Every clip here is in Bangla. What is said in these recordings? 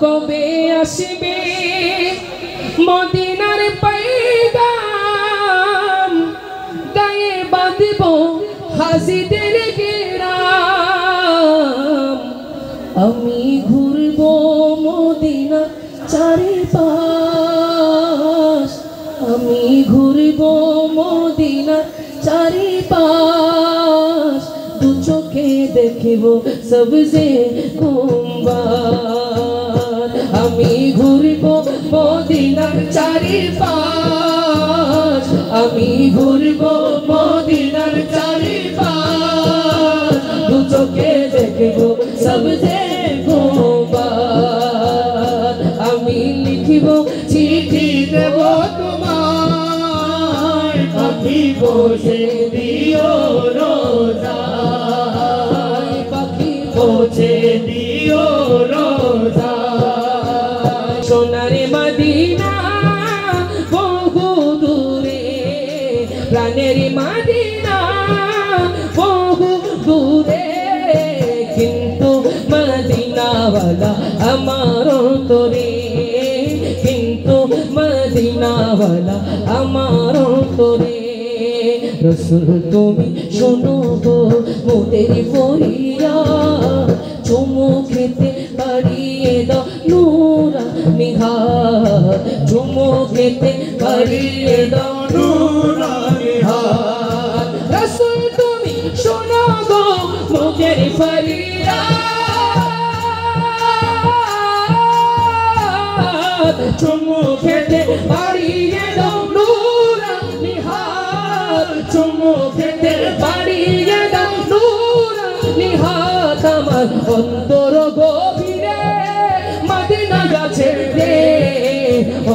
কবে আসবে মদিনার পয়গাম, গায়ে বাঁধব হাজিদের গেরাম। আমি ঘুরব মদিনা চারিপাশ, আমি ঘুরব মদিনা চারিপাশ, দু চোখে দেখব সবজে কুম্বার। আমি ঘুরব মদিনা চারিপাশ, আমি ঘুরব মদিনার চারিপাশ, দু চোখে দেখব সবজে কুম্বার। আমি লিখিব চিঠি দেব তোমায়, পাখি বসে দিও রোজায়, পাখি বসে দিও রোজায়। সোনার মদিনা বহু দূরে, প্রাণের মদিনা বহু দূরে, কিন্তু মদিনাওয়ালা আমার অন্তরে, কিন্তু মদিনাওয়ালা আমার অন্তরে। রসুল তুমি শোনো গো মোদের ফরিয়াদ, চুমু খেতে বাড়িয়ে দাও নূরানি হাত, চুমু খেতে বাড়িয়ে দাও নূরানি হাত। রসুল তুমি শোনো গো মোদের ফরিয়াদ, চুমু খেতে বাড়িয়ে দাও নূরানি হাত, চুমু খেতে বাড়িয়ে দাও নূরানি হাত। আমার অন্তর গভীরে মদিনা আছে রে,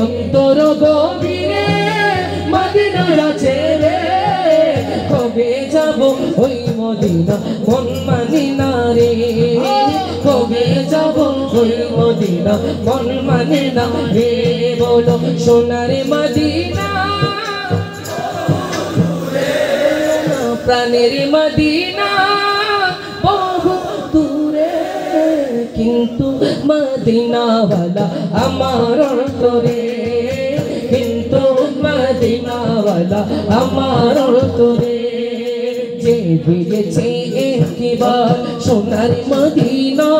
অন্তর গভীরে মদিনা আছে রে। কবে যাব ওই মদিনা মন মানি না রে, কবে যাব ওই মদিনা মন মানে না রে। বলো সোনার মদিনা প্রাণের মদিনা বহু দূরে, কিন্তু মদিনাওয়ালা আমার অন্তরে, কিন্তু মদিনাওয়ালা আমার অন্তরে। যে পেয়েছে একবার সোনার মদিনা,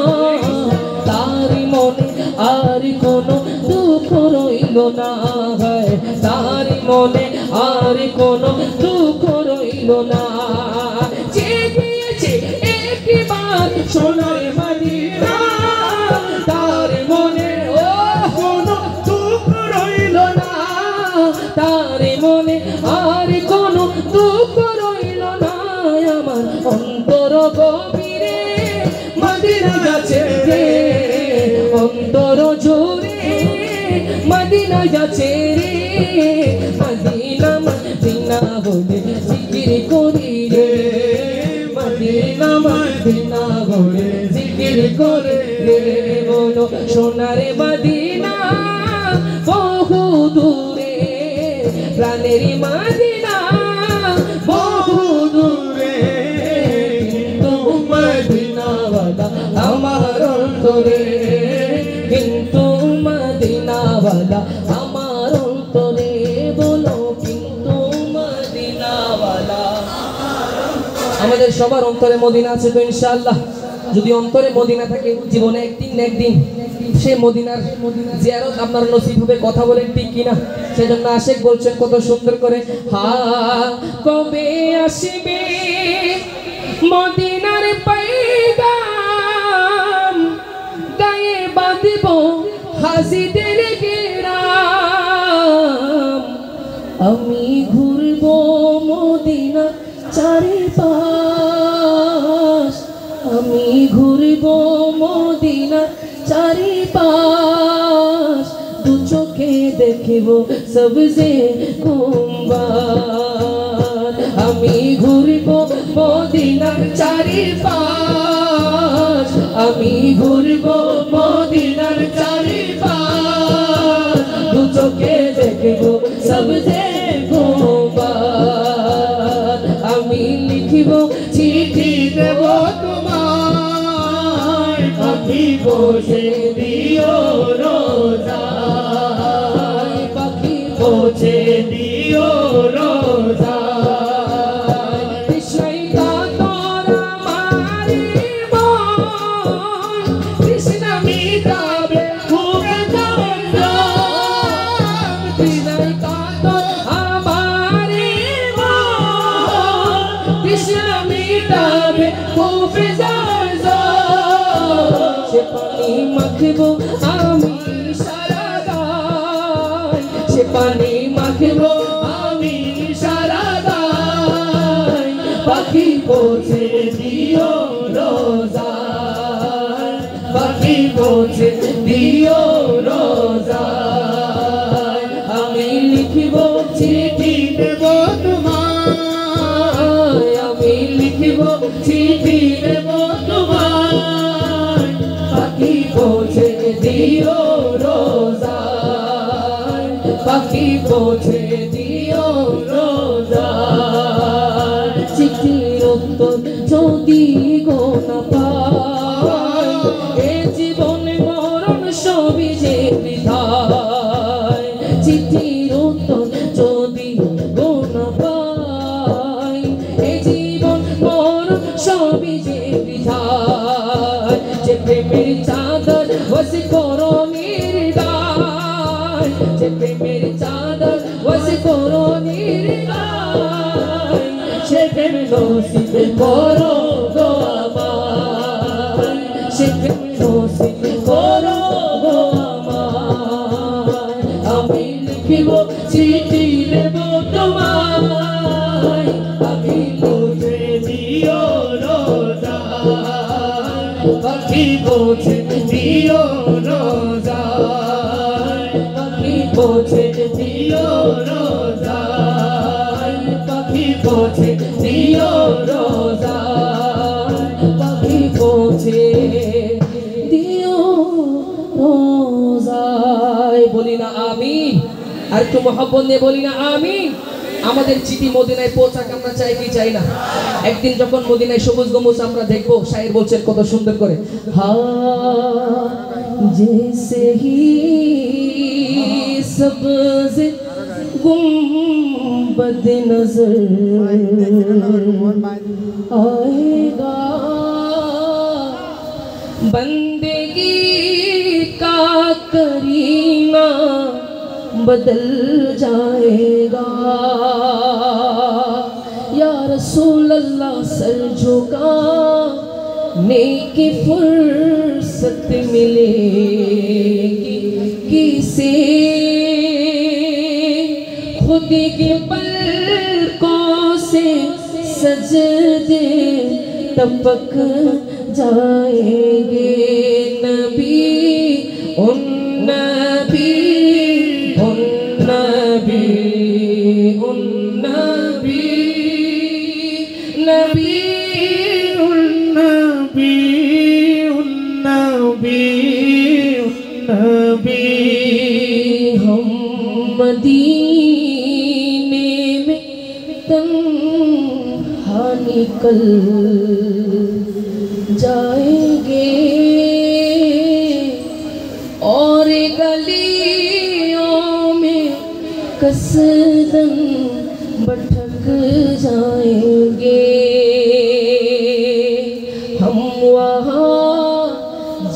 তার মনে আর কোনো দুঃখ রইল না, তার মনে আর কোনো দুঃখ রইল না। যে পেয়েছে একবার সোনার মদিনা, তার মনে ও কোনো দুঃখ রইল না, তার মনে আর কোনো দুঃখ রইল না। আমার অন্তর গভীরে মদিনা আছে রে, অন্তর জোরে মদিনা আছে রে। মদিনা মদিনা বলে জিকির করি রে, মদিনা মদিনা বলে জিকির করি রে। বলো সোনার মদিনা বহু দূরে, প্রাণের মদিনা বহু দূরে, কিন্তু মদিনাওয়ালা আমার অন্তরে, কিন্তু মদিনাওয়ালা আমার অন্তরে। বলো কিন্তু মদিনাওয়ালা আমাদের সবার অন্তরে মদিনা আছে তো ইনশাআল্লাহ। যদি অন্তরে মদিনা থাকে জীবনে একদিন না একদিন সে মদিনার জিয়ারত আপনার নসিব হবে। কথা বলেন ঠিক কিনা? সেজন্য আশেক বলছেন কত সুন্দর করে, হা কবে আসবে মদিনার পয়গাম, গায়ে বাঁধব হাজিদের গেরাম। আমি ঘুরব মদিনা চারিপাশ, আমি ঘুরব মদিনা চারিপাশ, দু চোখে দেখব সবজে কুম্বার। আমি ঘুরব মদিনা চারিপাশ, আমি ঘুরব মদিনার চারিপাশ, দু চোখে দেখব সবজে কুম্বার। আমি লিখিব চিঠি দেব তোমায়, পাখি বসে দিও মাখবো আমি সারা গায়, সে পানি মাখবো আমি সারা গায়। পাখি পৌঁছে দিও রোজায়, পাখি পৌঁছে দিও রোজায়। আমি লিখবো চিঠি দেব তোমায়, আমি লিখবো চিঠি দেব তোমায়। পাখি পৌঁছে দিও রোজায়, পাখি পৌঁছে দিও রোজায়। চিঠির উত্তর যদি গো না পাই, এ জীবন মরণ সবই যে বৃথায়। চিঠির উত্তর যদি গো না পাই, এ জীবন মরণ সবই যে বৃথায়। যে প্রেমের চাদর বস করো নির্গায়, যে প্রেমের চাদর বস করো নির্গায়। সে প্রেম নসিব করো গো আমায়, সে প্রেম নসিব করো গো আমায়। আমি লিখবো চিঠি দেব তোমায়, আমি পৌঁছে দিও রোজায়। পাখি পৌঁছে দিও রোজায়, পাখি পৌঁছে দিও রোজায়। পাখি পৌঁছে দিও রোজায়, পাখি পৌঁছে দিও রোজায়। বলি না আমিন, আর একটু মহব্বত নিয়ে বলি না আমিন। আমাদের চিঠি মদিনায় পৌঁছাক আমরা চাই কি চাই না? একদিন যখন মদিনায় সবুজ গম্বুজ আমরা দেখবো, শায়ের বলছেন কত সুন্দর করে, হা জैसे ही सब्ज़ गुंबद नजर आएगा, बंदगी का करीना बदल जाएगा। या रसूल अल्लाह सर झुकाने की फुर्सत मिलेगी किसे, खुद की पलकों से सजदे टपक जाएंगे। नबी उन नबी उन नबी उन नबी नबी उन नबी उन नबी उन नबी। हम मदीने में तन्हा निकल जाएंगे और गलियों में कसदन भटक जाएंगे। हम वहाँ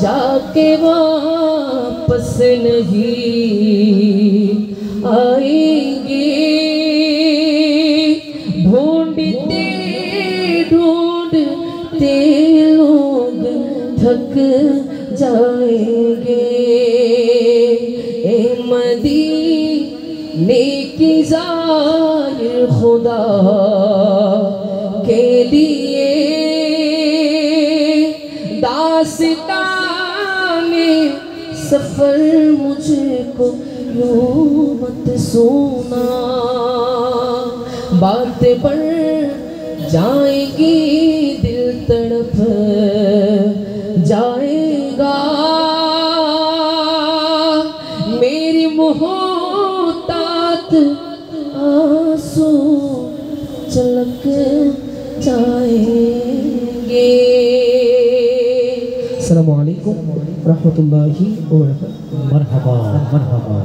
जाके वापस नहीं आएंगे, ढूंढते ढूंढते लोग थक जाएंगे। ए मदीने की ज़ाहिर खुदा के लिए दास्ताने सफर मुझको यूं मत सुना, बात पर जाएगी दिल तड़प जाएगा। मेरी मोहतात आंसू चलक जाएंगे। अस्सलामु अलैकुम रहमतुल्लाहि व बरकातहू। मरहबा मरहबा।